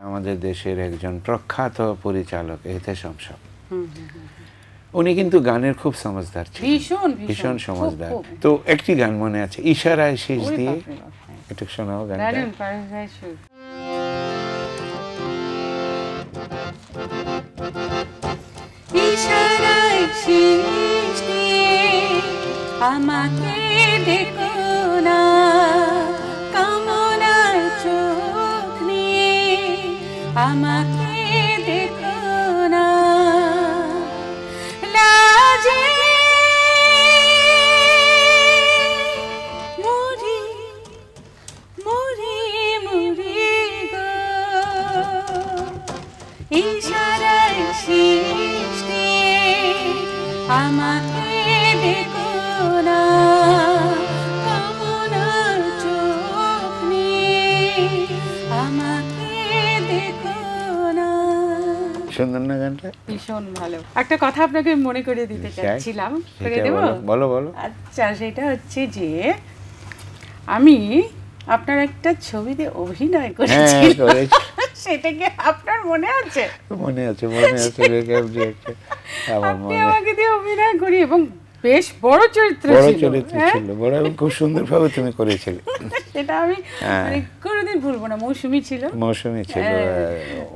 আমাদের দেশের একজন প্রখ্যাত পরিচালক এহতেশাম সাহেব, উনি কিন্তু গানের খুব সমঝদার ছিলেন, ভীষণ সমঝদার। তো একটি গান মনে আছে, ইশারায় শেষ দিয়ে, একটু শোনাও গানটা। ইশারায় শেষ দিয়ে আমাকে দেখো না, কামনার চোখ নিয়ে আমাকে দেখো না, লাজে মরি মরি মরি গো, ইশারায় শেষ দিয়ে আমাকে দেখো না, কামনার চোখ নিয়ে আমাকে দেখো না। সুন্দর না গানটা? ভীষণ ভালো। একটা কথা আপনাকে মনে করিয়ে দিতে চাচ্ছিলাম, করে দেব? বলো বলো। আচ্ছা, সেটা হচ্ছে যে আমি আপনার একটা ছবিতে অভিনয় করেছিলাম, সেটা কি আপনার মনে আছে? মনে আছে, মনে আছে। আপনি আমাকে দিয়ে অভিনয় করি এবং বেশ বড় চরিত্র ছিল, বড় এবং খুব সুন্দরভাবে তুমি করেছিলে। সেটা আমি মানে কোনোদিন ভুলবো না। মৌসুমী ছিল,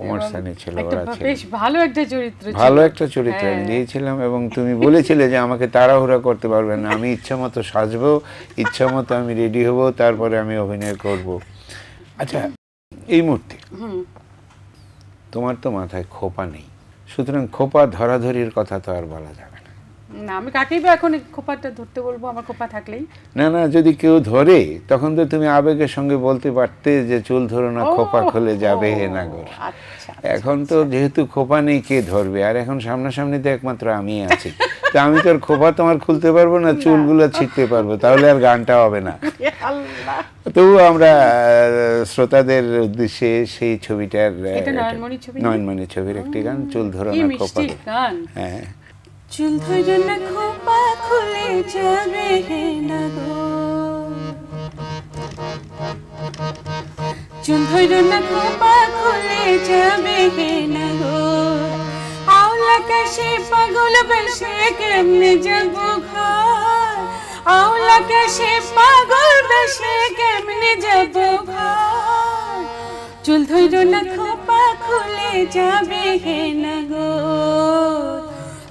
ওমর সানি ছিল, ওরা ছিল। বেশ ভালো একটা চরিত্র ছিল, ভালো একটা চরিত্র দিয়েছিলাম এবং তুমি বলেছিলে যে আমাকে তাড়াহুড়া করতে পারবে না, আমি ইচ্ছা মতো সাজবো, ইচ্ছা মতো আমি রেডি হব, তারপরে আমি অভিনয় করব। আচ্ছা, এই মুহূর্তে তোমার তো মাথায় খোপা নেই, সুতরাং খোপা ধরাধরির কথা তো আর বলা যাবে না। না, আমি কাকেই বা এখন খোপাটা ধরতে বলবো, আমার খোপা থাকলেই? না না, যদি কেউ ধরে তখন তো তুমি আবেগের সঙ্গে বলতে পারতে যে চুল ধরো না, খোপা খুলে যাবে হে নাগর। এখন তো যেহেতু খোপা নেই, কে ধরবে? আর এখন সামনাসামনি তো একমাত্র আমি আছি, তো আমি তো আর খোপা তোমার খুলতে পারবো না, চুলগুলো ছিঁড়তে পারবো, তাহলে আর গানটা হবে না। তবু আমরা শ্রোতাদের উদ্দেশ্যে সেই ছবিটার, নয়নমণি ছবির একটি গান, চুল ধরো না খোপা। হ্যাঁ, চুল ধরো না খোপা খুলে যাবে হে নাগর, চুল ধরো না খোপা খুলে যাবে হে নাগর, আওলা কাশে পাগল বেশে কেমনে যাব ঘর, আওলা কাশে পাগল বেশে কেমনে যাব ঘর, চুল ধরো না খোপা খুলে যাবে হে নাগর,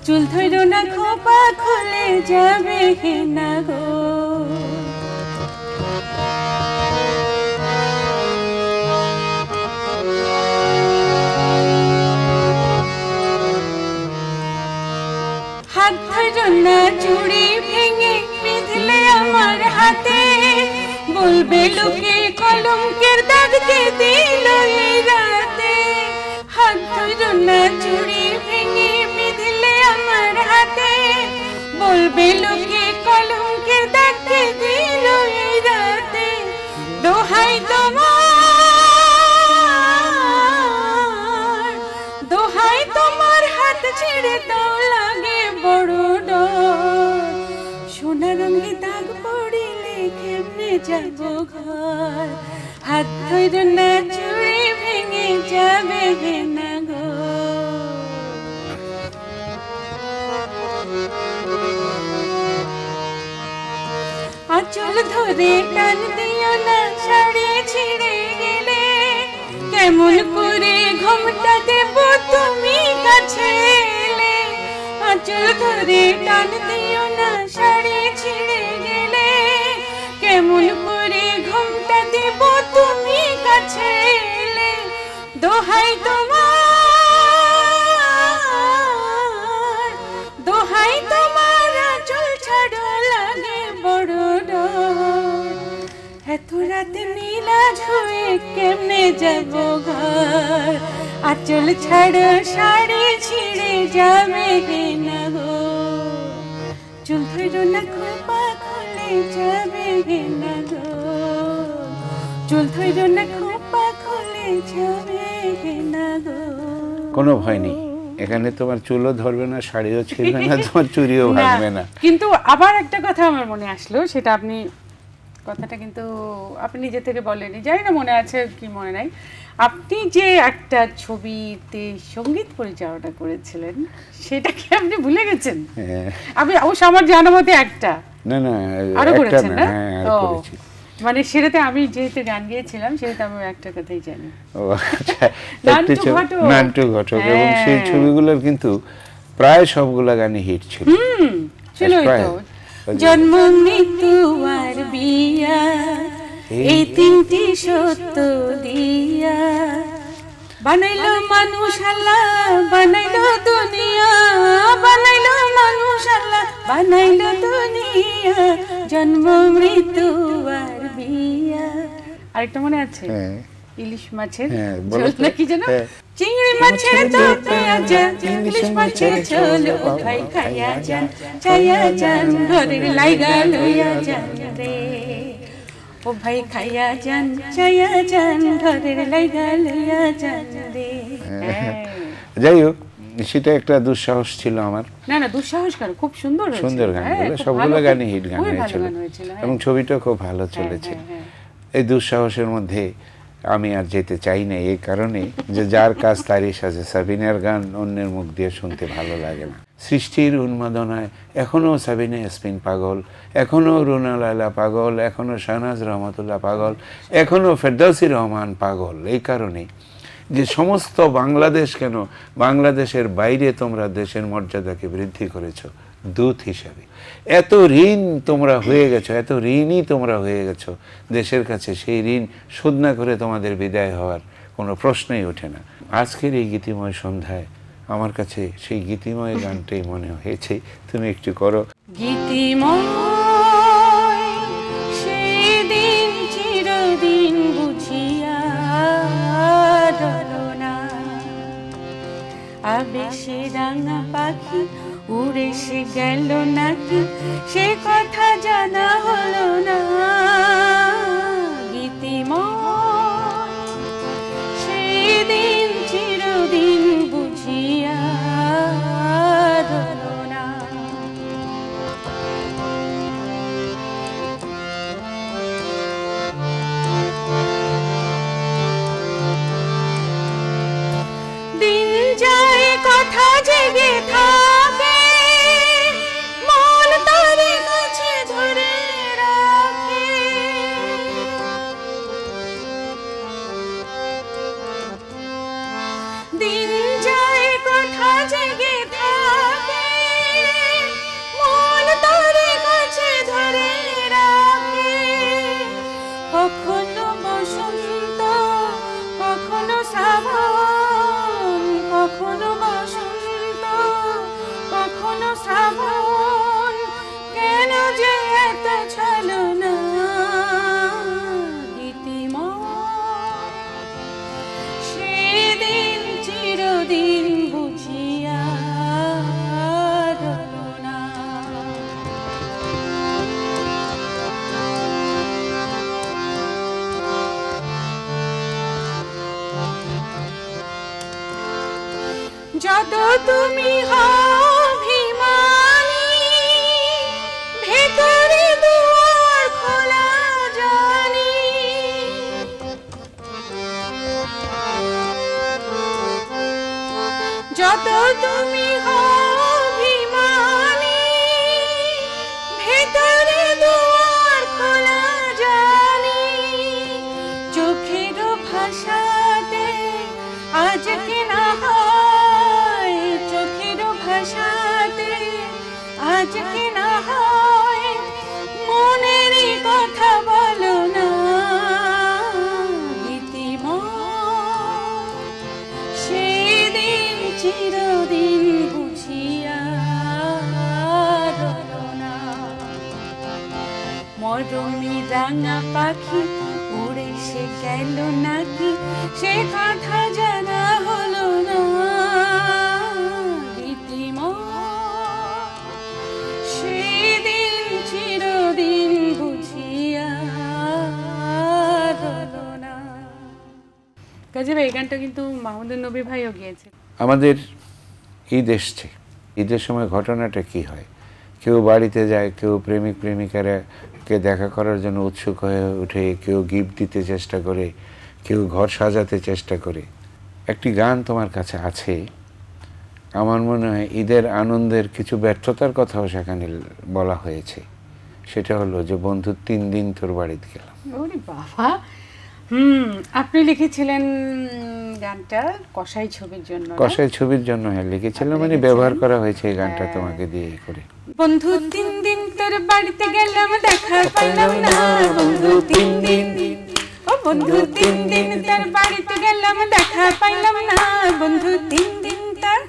চুল ধরো না খোপা খুলে যাবে হে নাগর। হাত ধরো না চুড়ি ভেঙে বিঁধলে আমার হাতে, বলবে লোকে কলঙ্কের দাগকে দিল এই রাতে, হাত ধরো না চুড়ি ভেঙে বিঁধলে আমার হাতে, বলবে লোকে কলঙ্কের দাগকে দিল এই রাতে, দোহাই তোমার, দোহাই তোমার হাত ছেড়ে দাও, লাগে বড় ডর, সোনা রঙে দাগ পড়িলে কেমনে যাব ঘর, হাত ধরো না চুড়ি ভেঙে যাবে হে নাগর। আঁচল ধরে টান দিও না, শাড়ি ছিঁড়ে গেলে কেমন করে ঘোমটা দেব তুমি কাছে এলে, আঁচল ধরে টান দিও না, শাড়ি ছিঁড়ে গেলে কেমন করে ঘোমটা দেব তুমি কাছে এলে, দোহাই তোমার, দোহাই তোমার আঁচল ছাড়ো, লাগে বড় ডর, এত রাতে নীলাজ হয়ে কেমনে যাব ঘর, আঁচল ছাড়ো, শাড়ি ছিঁড়ে যাবে হে নাগর, চুল ধরো না খোপা খুলে যাবে হে নাগর, চুল ধরো না খোপা খুলে যাবে হে নাগর। কোনো ভয় নেই, এখানে তোমার চুলও ধরবে না, শাড়িও ছিঁড়বে না, তোমার চুড়িও ভাঙবে না। কিন্তু আবার একটা কথা আমার মনে আসলো, সেটা আপনি কথাটা কিন্তু আপনি নিজে থেকে বলেনি, জানি না মনে আছে কি মনে নাই। আপনি যে একটা ছবিতে সঙ্গীত পরিচালনা করেছিলেন সেটা কি আপনি ভুলে গেছেন? আমি অবশ্য আমার জানা মতে একটা, না না আরো একটা করেছেন না, না? হ্যাঁ আর ও, করেছি। মানে সেটাতে আমি যেহেতু গান গেয়েছিলাম সেটাতে আমি একটা কথাই জানি, ও আচ্ছা, নান্টু একটি ঘটক। নান্টু ঘটক, এবং সেই হ্যাঁ। ছবিগুলোর কিন্তু প্রায় সবগুলা গানই হিট ছিল। ছিলই প্রায়। তো। জন্ম মৃত্যু আর বিয়া, এই তিনটি সত্য দিয়া বানাইলো মানুষ আল্লাহ, বানাইলো দুনিয়া, বানাইলো মানুষ আল্লাহ, বানাইলো দুনিয়া, জন্ম মৃত্যু আর বিয়া। আরেকটা মনে আছে? হ্যাঁ ইলিশ মাছের হ্যাঁ, বলো ঝোল তো। নাকি যেন? হ্যাঁ। চিংড়ি মাছের ঝোল পেঁয়া যান, ইলিশ মাছের ঝোল ও ভাই খাইয়া যান, চাইয়া যান ঘরের লাইগা লইয়া যান রে, ও ভাই খাইয়া যান, চাইয়া যান ঘরের লাইগা লইয়া যান রে। হ্যাঁ। যাই হোক, সেটা একটা দুঃসাহস ছিল আমার। না না, দুঃসাহস কেন, খুব সুন্দর হয়েছিল। সুন্দর হ্যাঁ, গানগুলো, খুব সবগুলো ভালো, গানই হিট গান খুবই ভালো হয়েছিল, গান হয়েছিল, হ্যাঁ। এবং ছবিটাও খুব ভালো চলেছে। হ্যাঁ। এই দুঃসাহসের মধ্যে আমি আর যেতে চাই না, এই কারণে যে যার কাজ তারই সাজে। সাবিনার গান অন্যের মুখ দিয়ে শুনতে ভালো লাগে না। সৃষ্টির উন্মাদনায় এখনও সাবিনা ইয়াসমিন পাগল, এখনও রুনা লায়লা পাগল, এখনও শাহনাজ রহমতুল্লাহ পাগল, এখনও ফেরদৌসী রহমান পাগল। এই কারণে যে সমস্ত বাংলাদেশ কেন, বাংলাদেশের বাইরে তোমরা দেশের মর্যাদাকে বৃদ্ধি করেছো দূত হিসাবে। এত ঋণ তোমরা হয়ে গেছো, এত ঋণই তোমরা হয়ে গেছো দেশের কাছে, সেই ঋণ শোধ না করে তোমাদের বিদায় হওয়ার কোনো প্রশ্নই ওঠে না। আজকের এই গীতিময় সন্ধ্যায় আমার কাছে সেই গীতিময় গানটাই মনে হয়েছে, তুমি একটু করো। গীতিময় সেদিন চিরদিন বুঝিয়া রলো না, আবেশে রাঙা পাখি উড়ে সে গেল নাকি, সে কথা জানা হলো না। গীতিময় সেদিন চিরদিন বুঝিয়া রলো না। দিন যায় কথা জেগে থাকে, মন তারে কাছে ধরে রাখে, দিন যায় কথা জেগে থাকে, মন তারে কাছে ধরে রাখে, কখনো বসন্ত, কখনো শ্রাবণ, কখনো বসন্ত, কখনো শ্রাবণ, কেন যে এত ছলনা। গীতিময় সেদিন চিরদিন বুঝিয়া রলো না। যত তুমি অভিমানী, ভেতরে দুয়ার খোলা জানি, যত তুমি অভিমানী, ভেতরে দুয়ার খোলা জানি, চোখের ভাষাতে আজকে না হয়, চোখের ভাষাতে আজকে না হয়, মনের কথা বলো না। গীতিময় সেদিন চিরদিন বুঝিয়া রলো না। মরমি রাঙা পাখি উড়ে সে গেল নাকি, সে কথা জানা হলো না। গীতিময় সেদিন চিরদিন বুঝিয়া রলো না। কাজে এই গানটা কিন্তু মাহমুদুর নবী ভাইও গিয়েছে। আমাদের ঈদ এসছে, ঈদের সময় ঘটনাটা কি হয়, কেউ বাড়িতে যায়, কেউ প্রেমিক প্রেমিকারা কে দেখা করার জন্য উৎসুক হয়ে ওঠে, কেউ গিফট দিতে চেষ্টা করে, কেউ ঘর সাজাতে চেষ্টা করে। একটি গান তোমার কাছে আছে, আমার মনে হয় ঈদের আনন্দের কিছু ব্যর্থতার কথাও সেখানে বলা হয়েছে। সেটা হলো যে বন্ধু 3 দিন তোর বাড়িতে গেলাম। ওরে বাবা, আপনি লিখেছিলেন গানটা কসাই ছবির জন্য। কসাই ছবির জন্য হ্যাঁ লিখেছিলাম, মানে ব্যবহার করা হয়েছে এই গানটা তোমাকে দিয়ে করে। বন্ধু 3 দিন তোর বাড়িতে গেলাম, দেখা পাইলাম না বন্ধু 3 দিন। ও বন্ধু 3 দিন তোর বাড়িতে গেলাম, দেখা পাইলাম না বন্ধু 3 দিন। তার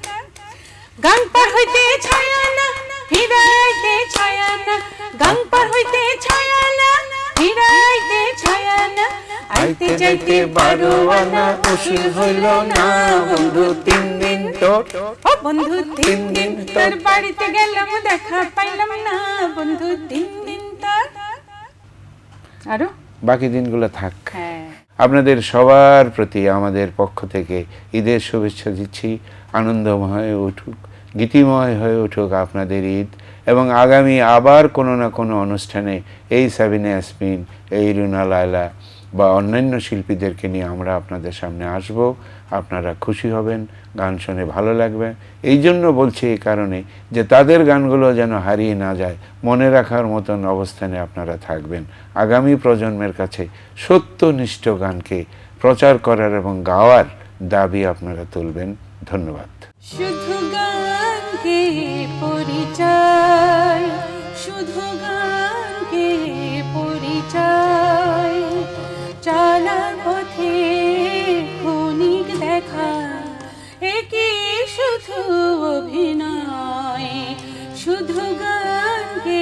গান পার হইতে ছায়া না, হৃদয়তে ছায়া না, গান পার হইতে ছায়া না, হৃদয়তে ছায়া না, আইতে যাইতে 12 আনা উসুল হইল না বন্ধু 3 দিন তোর। ও বন্ধু 3 দিন তোর বাড়িতে গেলাম, দেখা পাইলাম না বন্ধু 3 দিন। তার আরো বাকি দিনগুলো থাক। হ্যাঁ, আপনাদের সবার প্রতি আমাদের পক্ষ থেকে ঈদের শুভেচ্ছা দিচ্ছি। আনন্দময় হয়ে উঠুক, গীতিময় হয়ে উঠুক আপনাদের ঈদ, এবং আগামী আবার কোনো না কোনো অনুষ্ঠানে এই সাবিনা ইয়াসমিন, এই রুনা লায়লা বা অন্যান্য শিল্পীদেরকে নিয়ে আমরা আপনাদের সামনে আসব। আপনারা খুশি হবেন, গান শুনে ভালো লাগবে। এই জন্য বলছি এই কারণে যে তাদের গানগুলো যেন হারিয়ে না যায়, মনে রাখার মতন অবস্থানে আপনারা থাকবেন। আগামী প্রজন্মের কাছে সত্যনিষ্ঠ গানকে প্রচার করার এবং গাওয়ার দাবি আপনারা তুলবেন। ধন্যবাদ। শুধু গানকে পরিচয়, শুধু গানকে পরিচয়, চলার পথে ক্ষণিক দেখা, একই শুধু অভিনয়। শুধু গানকে